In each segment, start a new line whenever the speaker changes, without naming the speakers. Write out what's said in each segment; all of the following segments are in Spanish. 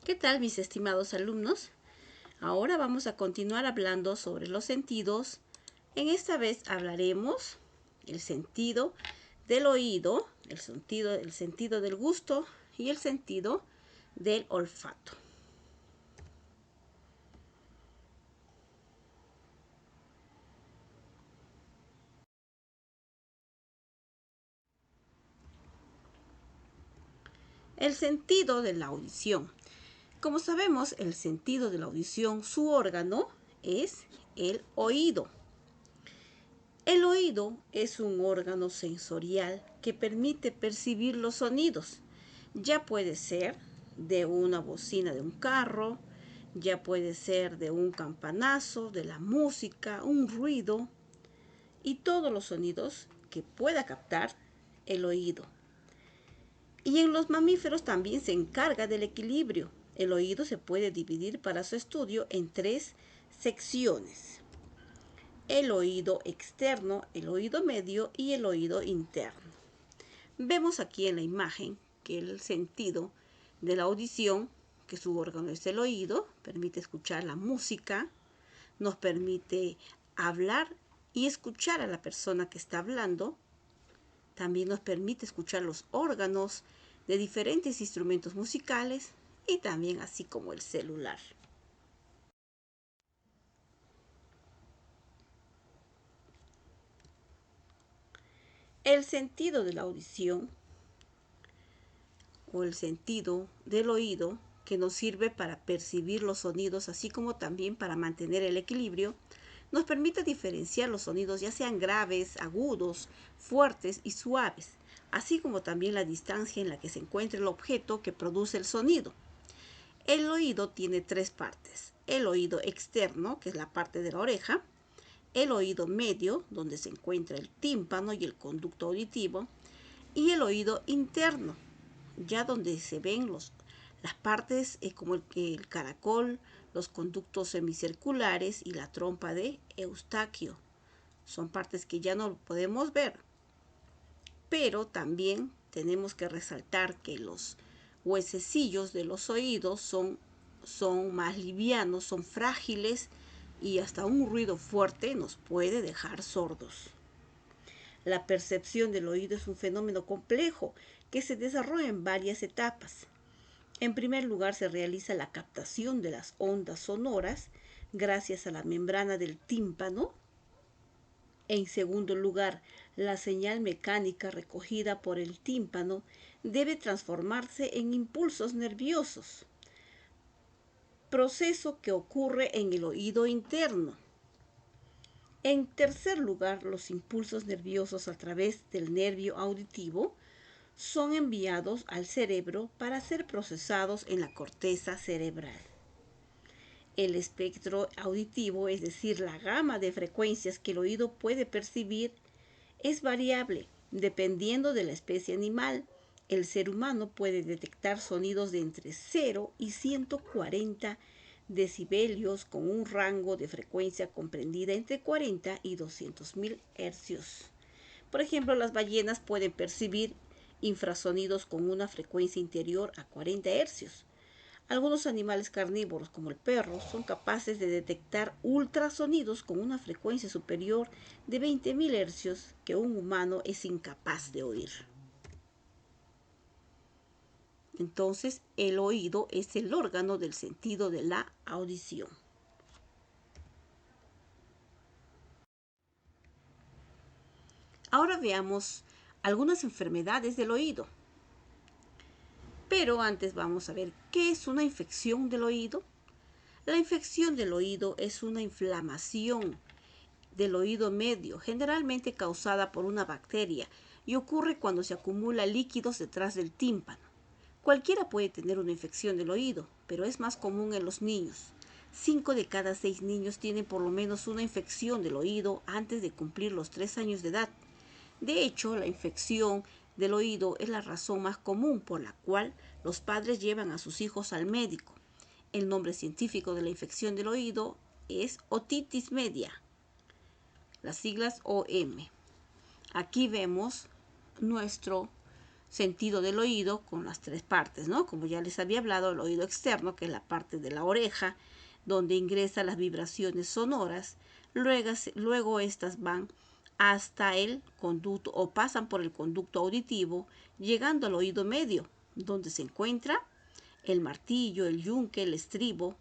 ¿Qué tal, mis estimados alumnos? Ahora vamos a continuar hablando sobre los sentidos. En esta vez hablaremos el sentido del oído, el sentido del gusto y el sentido del olfato. El sentido de la audición. Como sabemos, el sentido de la audición, su órgano es el oído. El oído es un órgano sensorial que permite percibir los sonidos. Ya puede ser de una bocina de un carro, ya puede ser de un campanazo, de la música, un ruido y todos los sonidos que pueda captar el oído. Y en los mamíferos también se encarga del equilibrio. El oído se puede dividir para su estudio en tres secciones: el oído externo, el oído medio y el oído interno. Vemos aquí en la imagen que el sentido de la audición, que su órgano es el oído, permite escuchar la música, nos permite hablar y escuchar a la persona que está hablando. También nos permite escuchar los órganos de diferentes instrumentos musicales y también así como el celular. El sentido de la audición o el sentido del oído, que nos sirve para percibir los sonidos así como también para mantener el equilibrio, nos permite diferenciar los sonidos ya sean graves, agudos, fuertes y suaves, así como también la distancia en la que se encuentra el objeto que produce el sonido. El oído tiene tres partes: el oído externo, que es la parte de la oreja; el oído medio, donde se encuentra el tímpano y el conducto auditivo; y el oído interno, ya donde se ven las partes como el caracol, los conductos semicirculares y la trompa de Eustaquio. Son partes que ya no podemos ver, pero también tenemos que resaltar que los huesecillos de los oídos son más livianos, son frágiles y hasta un ruido fuerte nos puede dejar sordos. La percepción del oído es un fenómeno complejo que se desarrolla en varias etapas. En primer lugar, se realiza la captación de las ondas sonoras gracias a la membrana del tímpano. En segundo lugar, la señal mecánica recogida por el tímpano debe transformarse en impulsos nerviosos, proceso que ocurre en el oído interno. En tercer lugar, los impulsos nerviosos a través del nervio auditivo son enviados al cerebro para ser procesados en la corteza cerebral. El espectro auditivo, es decir, la gama de frecuencias que el oído puede percibir, es variable dependiendo de la especie animal. El ser humano puede detectar sonidos de entre 0 y 140 decibelios con un rango de frecuencia comprendida entre 40 y 200.000 hercios. Por ejemplo, las ballenas pueden percibir infrasonidos con una frecuencia interior a 40 hercios. Algunos animales carnívoros, como el perro, son capaces de detectar ultrasonidos con una frecuencia superior de 20.000 hercios que un humano es incapaz de oír. Entonces, el oído es el órgano del sentido de la audición. Ahora veamos algunas enfermedades del oído. Pero antes vamos a ver qué es una infección del oído. La infección del oído es una inflamación del oído medio, generalmente causada por una bacteria, y ocurre cuando se acumula líquidos detrás del tímpano. Cualquiera puede tener una infección del oído, pero es más común en los niños. 5 de cada 6 niños tienen por lo menos una infección del oído antes de cumplir los 3 años de edad. De hecho, la infección del oído es la razón más común por la cual los padres llevan a sus hijos al médico. El nombre científico de la infección del oído es otitis media, las siglas OM. Aquí vemos nuestro sentido del oído con las tres partes, ¿no? Como ya les había hablado, el oído externo, que es la parte de la oreja, donde ingresan las vibraciones sonoras. Luego estas van hasta el conducto o pasan por el conducto auditivo, llegando al oído medio, donde se encuentra el martillo, el yunque, el estribo.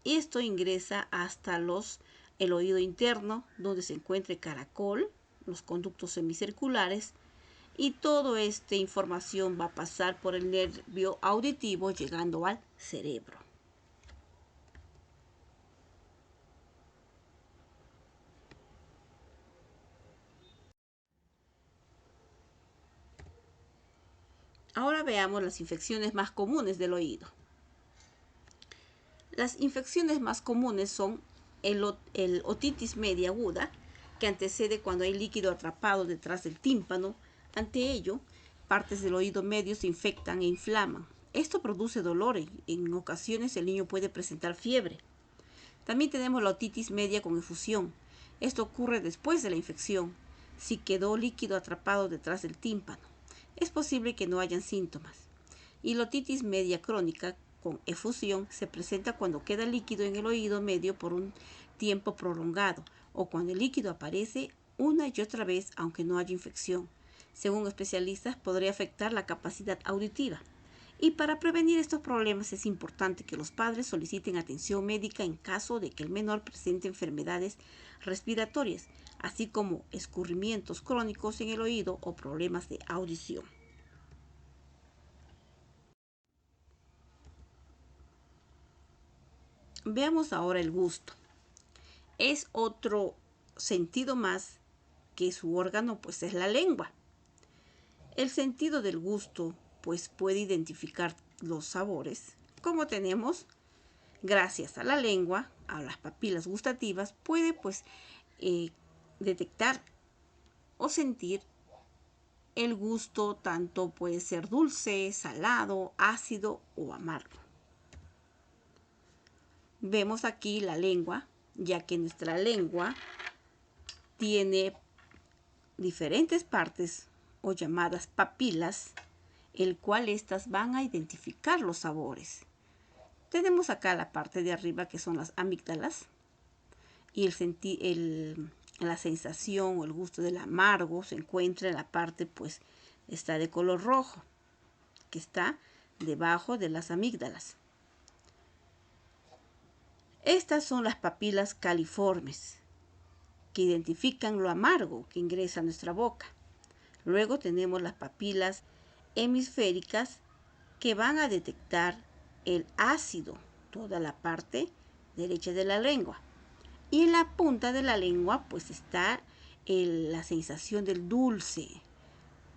Esto ingresa hasta el oído interno, donde se encuentra el caracol, los conductos semicirculares, y toda esta información va a pasar por el nervio auditivo llegando al cerebro. Ahora veamos las infecciones más comunes del oído. Las infecciones más comunes son el otitis media aguda, que antecede cuando hay líquido atrapado detrás del tímpano. Ante ello, partes del oído medio se infectan e inflaman. Esto produce dolor y en ocasiones el niño puede presentar fiebre. También tenemos la otitis media con efusión. Esto ocurre después de la infección, si quedó líquido atrapado detrás del tímpano. Es posible que no hayan síntomas. Y la otitis media crónica con efusión se presenta cuando queda líquido en el oído medio por un tiempo prolongado o cuando el líquido aparece una y otra vez aunque no haya infección. Según especialistas, podría afectar la capacidad auditiva. Y para prevenir estos problemas es importante que los padres soliciten atención médica en caso de que el menor presente enfermedades respiratorias, así como escurrimientos crónicos en el oído o problemas de audición. Veamos ahora el gusto. Es otro sentido más que su órgano, pues es la lengua. El sentido del gusto, pues puede identificar los sabores, como tenemos, gracias a la lengua, a las papilas gustativas, puede detectar o sentir el gusto, tanto puede ser dulce, salado, ácido o amargo. Vemos aquí la lengua, ya que nuestra lengua tiene diferentes partes o llamadas papilas, el cual estas van a identificar los sabores. Tenemos acá la parte de arriba que son las amígdalas y la sensación o el gusto del amargo se encuentra en la parte, pues está de color rojo, que está debajo de las amígdalas. Estas son las papilas califormes, que identifican lo amargo que ingresa a nuestra boca. Luego tenemos las papilas hemisféricas, que van a detectar el ácido, toda la parte derecha de la lengua. Y en la punta de la lengua pues está la sensación del dulce.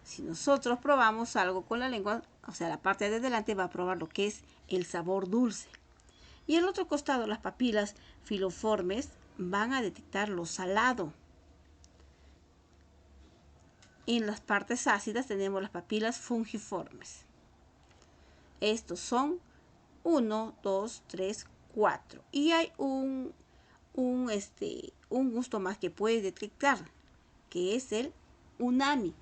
Si nosotros probamos algo con la lengua, o sea, la parte de delante va a probar lo que es el sabor dulce. Y el otro costado, las papilas filiformes van a detectar lo salado. En las partes ácidas tenemos las papilas fungiformes. Estos son 1, 2, 3, 4. Y hay un gusto más que puede detectar, que es el umami,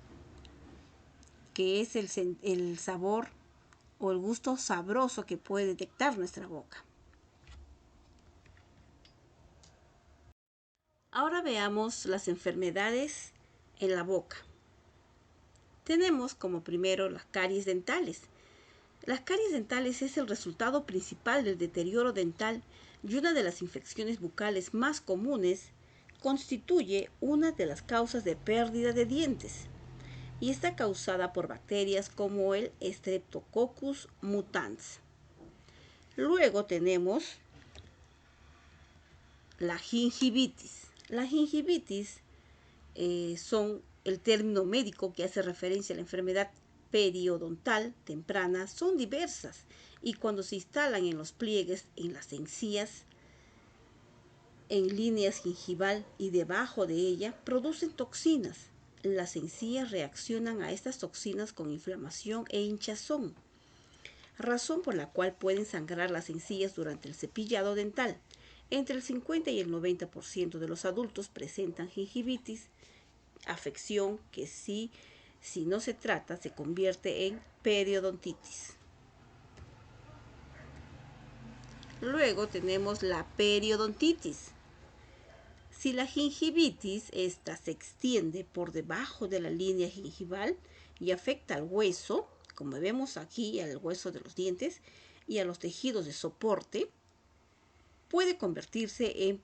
que es el sabor o el gusto sabroso que puede detectar nuestra boca. Ahora veamos las enfermedades en la boca. Tenemos como primero las caries dentales. Las caries dentales es el resultado principal del deterioro dental y una de las infecciones bucales más comunes. Constituye una de las causas de pérdida de dientes y está causada por bacterias como el Streptococcus mutans. Luego tenemos la gingivitis. La gingivitis son el término médico que hace referencia a la enfermedad periodontal temprana. Son diversas y cuando se instalan en los pliegues, en las encías, en líneas gingival y debajo de ella, producen toxinas. Las encías reaccionan a estas toxinas con inflamación e hinchazón, razón por la cual pueden sangrar las encías durante el cepillado dental. Entre el 50 y el 90% de los adultos presentan gingivitis, afección que sí Si no se trata, se convierte en periodontitis. Luego tenemos la periodontitis. Si la gingivitis, esta se extiende por debajo de la línea gingival y afecta al hueso, como vemos aquí, al hueso de los dientes y a los tejidos de soporte, puede convertirse en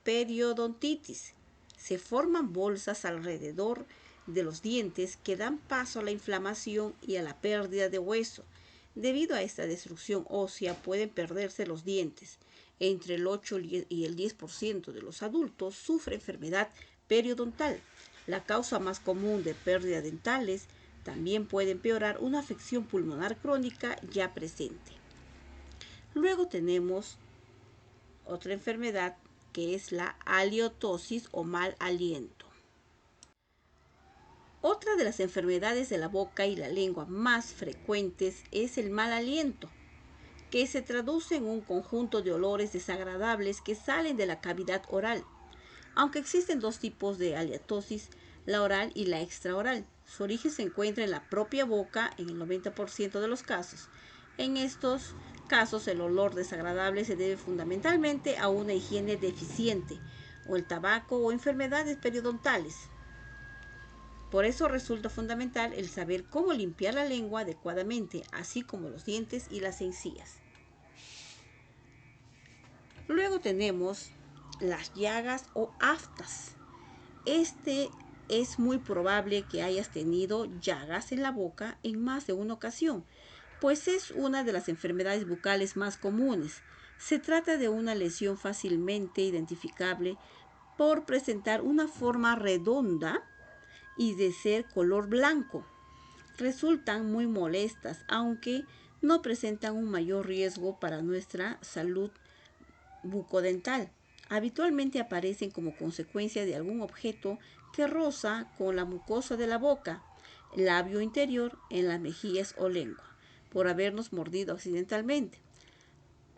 periodontitis. Se forman bolsas alrededor de los dientes que dan paso a la inflamación y a la pérdida de hueso. Debido a esta destrucción ósea pueden perderse los dientes. Entre el 8 y el 10% de los adultos sufre enfermedad periodontal. La causa más común de pérdidas dentales también puede empeorar una afección pulmonar crónica ya presente. Luego tenemos otra enfermedad que es la halitosis o mal aliento. Otra de las enfermedades de la boca y la lengua más frecuentes es el mal aliento, que se traduce en un conjunto de olores desagradables que salen de la cavidad oral. Aunque existen dos tipos de halitosis, la oral y la extraoral. Su origen se encuentra en la propia boca en el 90% de los casos. En estos casos el olor desagradable se debe fundamentalmente a una higiene deficiente, o el tabaco o enfermedades periodontales. Por eso resulta fundamental el saber cómo limpiar la lengua adecuadamente, así como los dientes y las encías. Luego tenemos las llagas o aftas. Es muy probable que hayas tenido llagas en la boca en más de una ocasión, pues es una de las enfermedades bucales más comunes. Se trata de una lesión fácilmente identificable por presentar una forma redonda y de ser color blanco. Resultan muy molestas, aunque no presentan un mayor riesgo para nuestra salud bucodental. Habitualmente aparecen como consecuencia de algún objeto que roza con la mucosa de la boca, el labio interior, en las mejillas o lengua, por habernos mordido accidentalmente.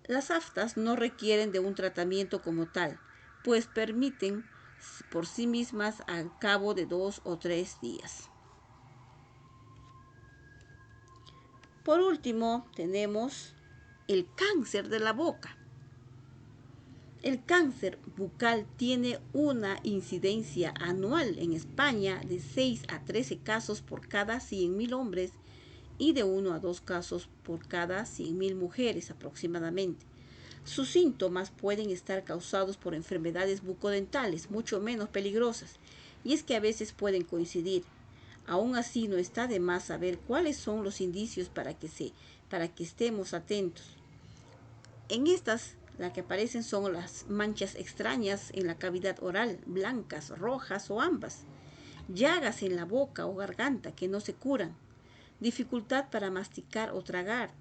Las aftas no requieren de un tratamiento como tal, pues permiten por sí mismas al cabo de 2 o 3 días. Por último, tenemos el cáncer de la boca. El cáncer bucal tiene una incidencia anual en España de 6 a 13 casos por cada 100.000 hombres y de 1 a 2 casos por cada 100.000 mujeres aproximadamente. Sus síntomas pueden estar causados por enfermedades bucodentales mucho menos peligrosas, y es que a veces pueden coincidir. Aún así, no está de más saber cuáles son los indicios para que estemos atentos. En estas, las que aparecen son las manchas extrañas en la cavidad oral, blancas, rojas o ambas, llagas en la boca o garganta que no se curan, dificultad para masticar o tragar,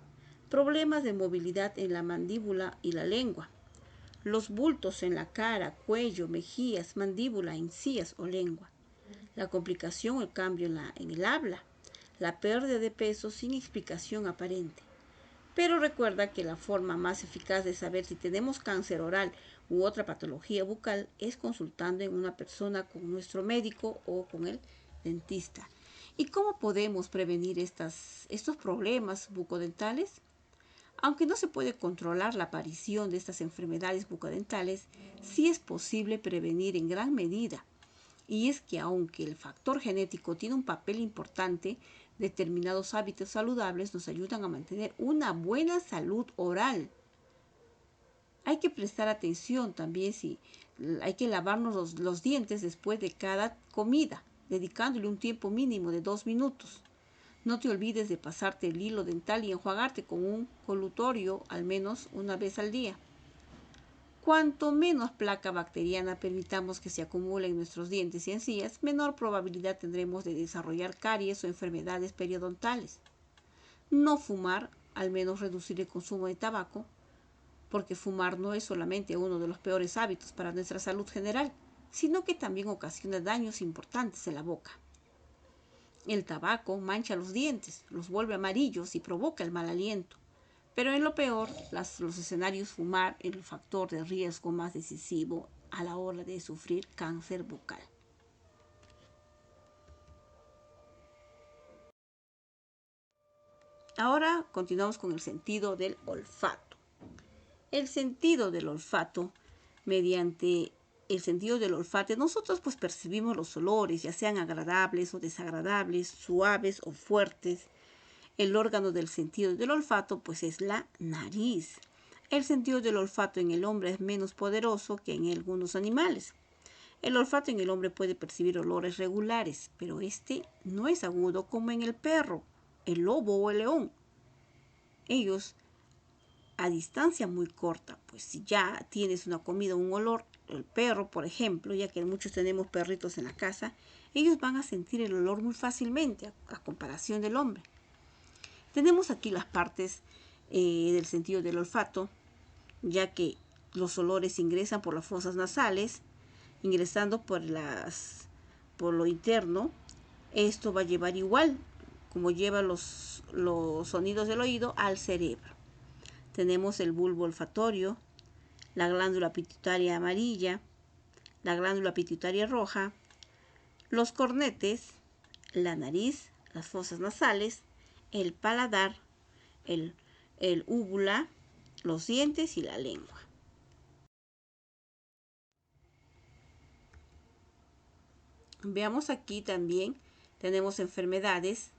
problemas de movilidad en la mandíbula y la lengua, los bultos en la cara, cuello, mejillas, mandíbula, encías o lengua, la complicación o el cambio en el habla, la pérdida de peso sin explicación aparente. Pero recuerda que la forma más eficaz de saber si tenemos cáncer oral u otra patología bucal es consultando en una persona con nuestro médico o con el dentista. ¿Y cómo podemos prevenir estos problemas bucodentales? Aunque no se puede controlar la aparición de estas enfermedades bucodentales, sí es posible prevenir en gran medida. Y es que aunque el factor genético tiene un papel importante, determinados hábitos saludables nos ayudan a mantener una buena salud oral. Hay que prestar atención también si hay que lavarnos los dientes después de cada comida, dedicándole un tiempo mínimo de 2 minutos. No te olvides de pasarte el hilo dental y enjuagarte con un colutorio al menos una vez al día. Cuanto menos placa bacteriana permitamos que se acumule en nuestros dientes y encías, menor probabilidad tendremos de desarrollar caries o enfermedades periodontales. No fumar, al menos reducir el consumo de tabaco, porque fumar no es solamente uno de los peores hábitos para nuestra salud general, sino que también ocasiona daños importantes en la boca. El tabaco mancha los dientes, los vuelve amarillos y provoca el mal aliento. Pero en lo peor, los escenarios fumar es el factor de riesgo más decisivo a la hora de sufrir cáncer bucal. Ahora continuamos con el sentido del olfato. El sentido del olfato, mediante el sentido del olfato, nosotros pues percibimos los olores, ya sean agradables o desagradables, suaves o fuertes. El órgano del sentido del olfato pues es la nariz. El sentido del olfato en el hombre es menos poderoso que en algunos animales. El olfato en el hombre puede percibir olores regulares, pero este no es agudo como en el perro, el lobo o el león. Ellos a distancia muy corta, pues si ya tienes una comida, un olor, el perro, por ejemplo, ya que muchos tenemos perritos en la casa, ellos van a sentir el olor muy fácilmente a comparación del hombre. Tenemos aquí las partes del sentido del olfato, ya que los olores ingresan por las fosas nasales, ingresando por lo interno. Esto va a llevar igual, como lleva los sonidos del oído, al cerebro. Tenemos el bulbo olfatorio, la glándula pituitaria amarilla, la glándula pituitaria roja, los cornetes, la nariz, las fosas nasales, el paladar, el úvula, los dientes y la lengua. Veamos aquí también, tenemos enfermedades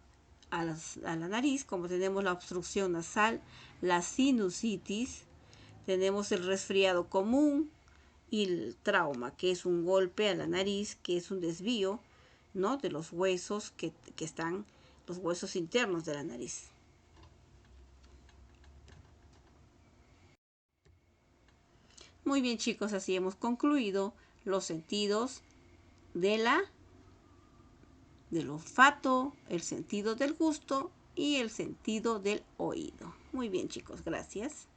a la nariz, como tenemos la obstrucción nasal, la sinusitis, tenemos el resfriado común y el trauma, que es un golpe a la nariz, que es un desvío, ¿no?, de los huesos que están, los huesos internos de la nariz. Muy bien, chicos, así hemos concluido los sentidos del olfato, el sentido del gusto y el sentido del oído. Muy bien, chicos, gracias.